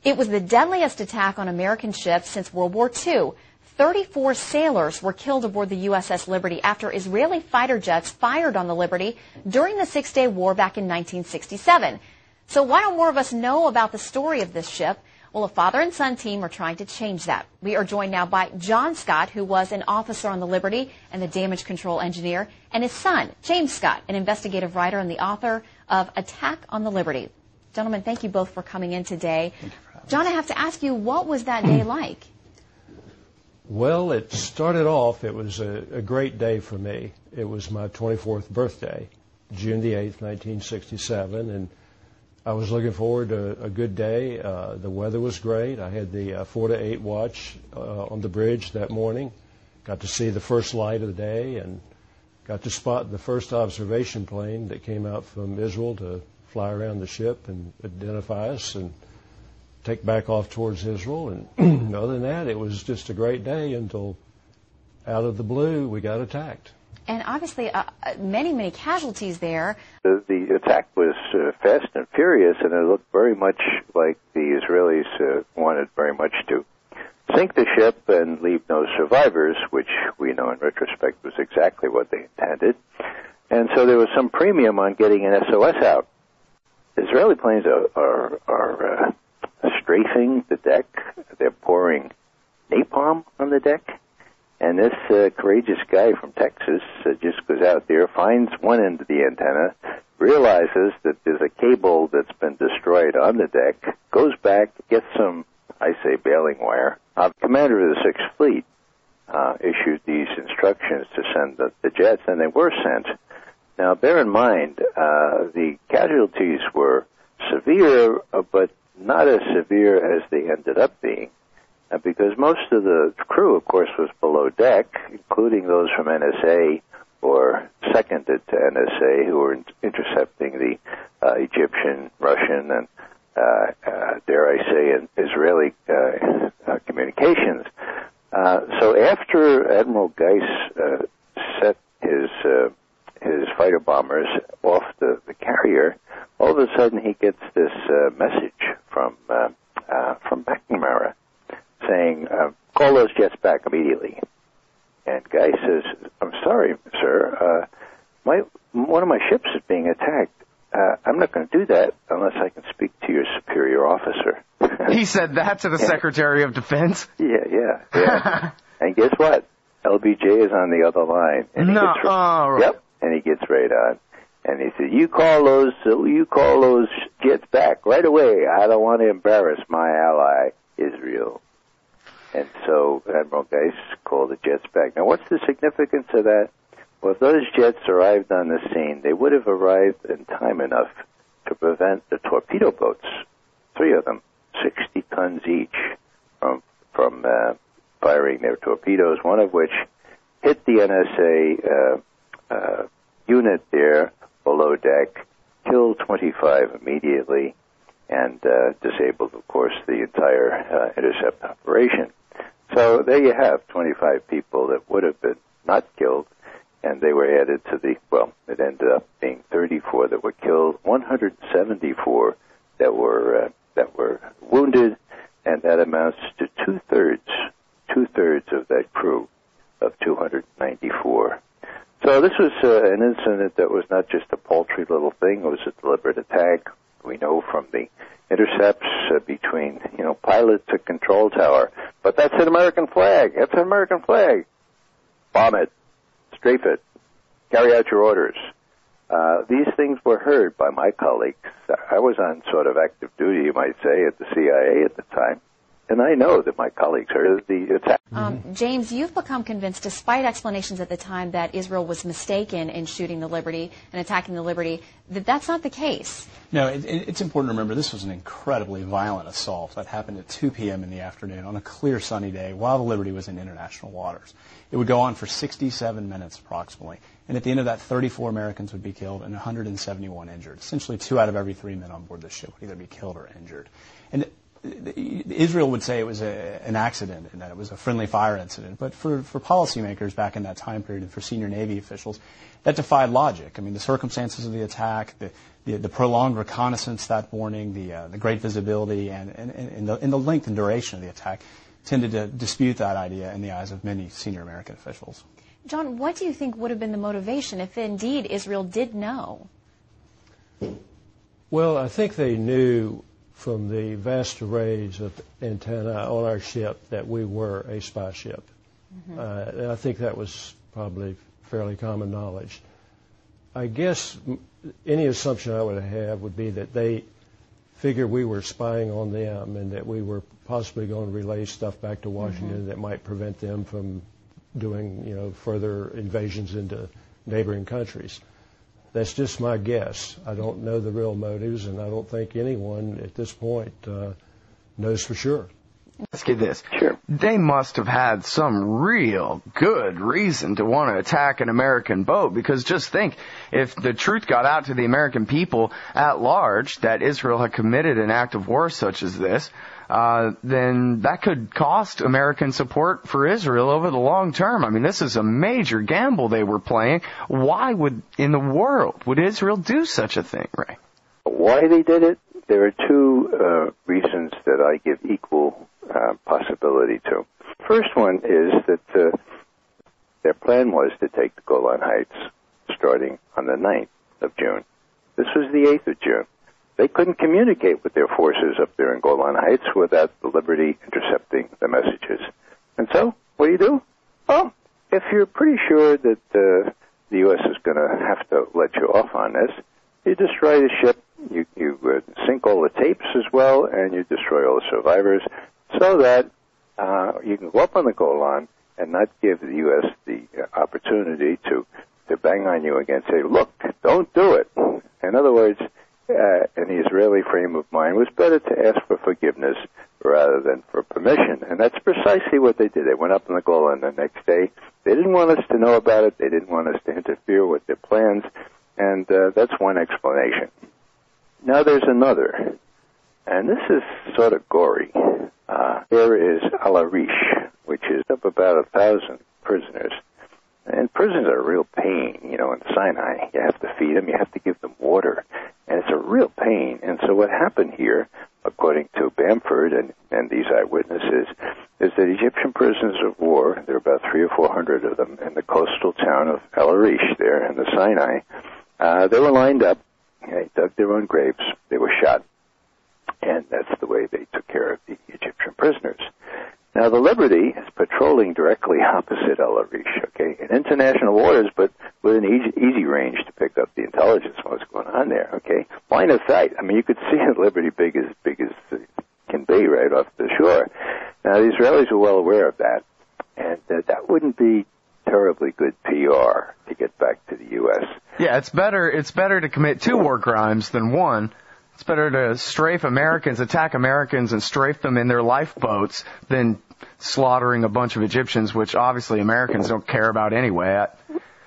It was the deadliest attack on American ships since World War II. 34 sailors were killed aboard the USS Liberty after Israeli fighter jets fired on the Liberty during the Six-Day War back in 1967. So why don't more of us know about the story of this ship? Well, a father and son team are trying to change that. We are joined now by John Scott, who was an officer on the Liberty and the damage control engineer, and his son, James Scott, an investigative writer and the author of Attack on the Liberty. Gentlemen, thank you both for coming in today. Thank you for having John, I have to ask you, what was that day like? Well, it started off, it was a great day for me. It was my 24th birthday, June the 8th, 1967, and I was looking forward to a good day. The weather was great. I had the 4 to 8 watch on the bridge that morning. Got to see the first light of the day and got to spot the first observation plane that came out from Israel to fly around the ship and identify us and take back off towards Israel. And other than that, it was just a great day until out of the blue we got attacked. And obviously many casualties there. The attack was fast and furious, and it looked very much like the Israelis wanted very much to sink the ship and leave no survivors, which we know in retrospect was exactly what they intended. And so there was some premium on getting an SOS out. Israeli planes are strafing the deck. They're pouring napalm on the deck. And this courageous guy from Texas just goes out there, finds one end of the antenna, realizes that there's a cable that's been destroyed on the deck, goes back, gets some, I say, baling wire. The commander of the 6th Fleet issued these instructions to send the jets, and they were sent. Now, bear in mind, the casualties were severe, but not as severe as they ended up being. Because most of the crew, of course, was below deck, including those from NSA or seconded to NSA who were intercepting the Egyptian, Russian, and, dare I say, Israeli communications. So after Admiral Geis set his fighter bombers off the carrier, all of a sudden he gets this message from McNamara, saying, call those jets back immediately. And Guy says, I'm sorry, sir, one of my ships is being attacked. I'm not going to do that unless I can speak to your superior officer. He said that to the Secretary of Defense? Yeah. And guess what? LBJ is on the other line. And Yep, and he gets right on. And he said, you call those jets back right away. I don't want to embarrass my ally, Israel. And so Admiral Geis called the jets back. Now, what's the significance of that? Well, if those jets arrived on the scene, they would have arrived in time enough to prevent the torpedo boats, 3 of them, 60 tons each, from firing their torpedoes, one of which hit the NSA unit there below deck, killed 25 immediately, and disabled, of course, the entire intercept operation. So there you have 25 people that would have been not killed, and they were added to it ended up being 34 that were killed, 174 that were wounded, and that amounts to two-thirds of that crew of 294. So this was an incident that was not just a paltry little thing, it was a deliberate attack. We know from the intercepts between, pilot to control tower. But that's an American flag. That's an American flag. Bomb it. Strafe it. Carry out your orders. These things were heard by my colleagues. I was on sort of active duty, you might say, at the CIA at the time. And I know that my colleagues heard the attack. James, you've become convinced, despite explanations at the time that Israel was mistaken in shooting the Liberty and attacking the Liberty, that that's not the case. No, it's important to remember this was an incredibly violent assault that happened at 2 p.m. in the afternoon on a clear sunny day while the Liberty was in international waters. It would go on for 67 minutes approximately. And at the end of that, 34 Americans would be killed and 171 injured. Essentially 2 out of every 3 men on board the ship would either be killed or injured. And Israel would say it was an accident and that it was a friendly fire incident. But for policymakers back in that time period and for senior Navy officials, that defied logic. I mean, the circumstances of the attack, the prolonged reconnaissance that morning, the great visibility, and the length and duration of the attack tended to dispute that idea in the eyes of many senior American officials. John, what do you think would have been the motivation if indeed Israel did know? Well, I think they knew from the vast arrays of antennae on our ship that we were a spy ship. Mm-hmm. And I think that was probably fairly common knowledge. I guess any assumption I would have would be that they figured we were spying on them and that we were possibly going to relay stuff back to Washington that might prevent them from doing, further invasions into neighboring countries. That's just my guess. I don't know the real motives, and I don't think anyone at this point knows for sure. Ask you this. Sure. They must have had some real good reason to want to attack an American boat, because just think, if the truth got out to the American people at large that Israel had committed an act of war such as this, then that could cost American support for Israel over the long term. I mean, this is a major gamble they were playing. Why in the world would Israel do such a thing, Ray? Why they did it? There are two reasons that I give equal possibility to. First one is that their plan was to take the Golan Heights starting on the 9th of June. This was the 8th of June. They couldn't communicate with their forces up there in Golan Heights without the Liberty intercepting the messages. And so, what do? Well, if you're pretty sure that the U.S. is going to have to let you off on this, you destroy the ship, you sink all the tapes as well, and you destroy all the survivors, so that you can go up on the Golan and not give the U.S. the opportunity to bang on you again, say, look, don't do it. In other words, in the Israeli frame of mind, it was better to ask for forgiveness rather than for permission. And that's precisely what they did. They went up on the Golan the next day. They didn't want us to know about it. They didn't want us to interfere with their plans. And that's one explanation. Now there's another. And this is sort of gory. There is Al-Arish, which is up about 1,000 prisoners. And prisoners are a real pain, in Sinai. You have to feed them, you have to give them water. And it's a real pain. And so what happened here, according to Bamford and these eyewitnesses, is that Egyptian prisoners of war, there are about 300 or 400 of them in the coastal town of El-Arish there in the Sinai, they were lined up, they dug their own graves, they were shot. And that's the way they took care of the Egyptian prisoners. Now, the Liberty is patrolling directly opposite El-Arish, okay, in international waters, but with an easy range to pick up the intelligence on what's going on there, okay? Line of sight. I mean, you could see the Liberty big as it can be right off the shore. Now, the Israelis were well aware of that, and that wouldn't be terribly good PR to get back to the U.S. Yeah, it's better to commit 2 war crimes than 1. It's better to strafe Americans, attack Americans, and strafe them in their lifeboats than slaughtering a bunch of Egyptians, which obviously Americans don't care about anyway.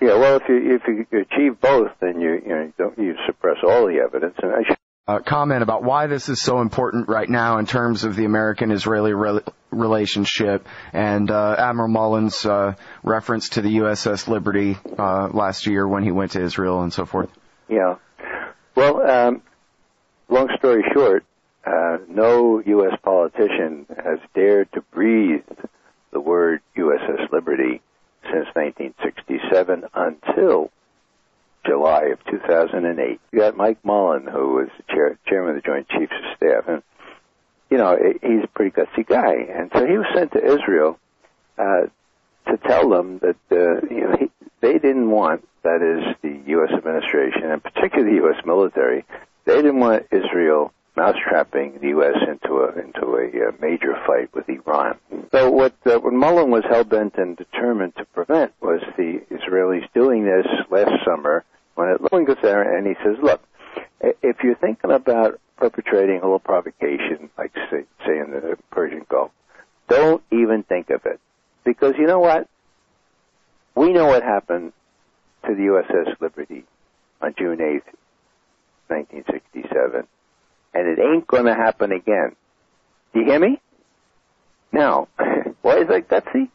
Yeah, well, if you achieve both, then you suppress all the evidence. And comment about why this is so important right now in terms of the American-Israeli relationship, and Admiral Mullen's reference to the USS Liberty last year when he went to Israel and so forth. Yeah. Well, long story short, no U.S. politician has dared to breathe the word USS Liberty since 1967 until July of 2008. You got Mike Mullen, who was chairman of the Joint Chiefs of Staff, and, he's a pretty gutsy guy. And so he was sent to Israel to tell them that, they didn't want, that is, the U.S. administration, and particularly the U.S. military, they didn't want Israel mousetrapping the U.S. into a major fight with Iran. So what Mullen was hell-bent and determined to prevent was the Israelis doing this last summer when Mullen goes there and he says, look, if you're thinking about perpetrating a little provocation, like say in the Persian Gulf, don't even think of it. Because you know what? We know what happened to the USS Liberty on June 8th, 1967, and it ain't going to happen again. You hear me? Now, why is that gutsy?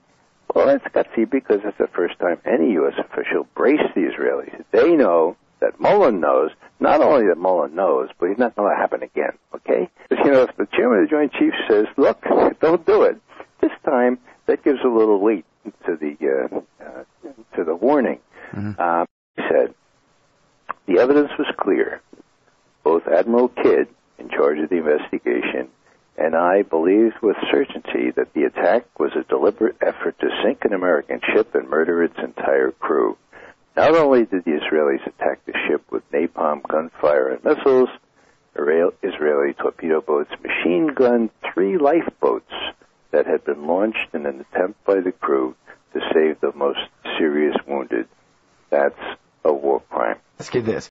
Well, it's gutsy because it's the first time any U.S. official braced the Israelis. They know that Mullen knows, not only that Mullen knows, but he's not going to happen again, okay? Because, if the chairman of the Joint Chiefs says, look, don't do it, this time that gives a little weight to the warning. Mm-hmm. He said, the evidence was clear. Both Admiral Kidd, in charge of the investigation, and I believed with certainty that the attack was a deliberate effort to sink an American ship and murder its entire crew. Not only did the Israelis attack the ship with napalm, gunfire, and missiles, Israeli torpedo boats machine gunned 3 lifeboats that had been launched in an attempt by the crew to save the most serious wounded. That's a war crime. Let's get this.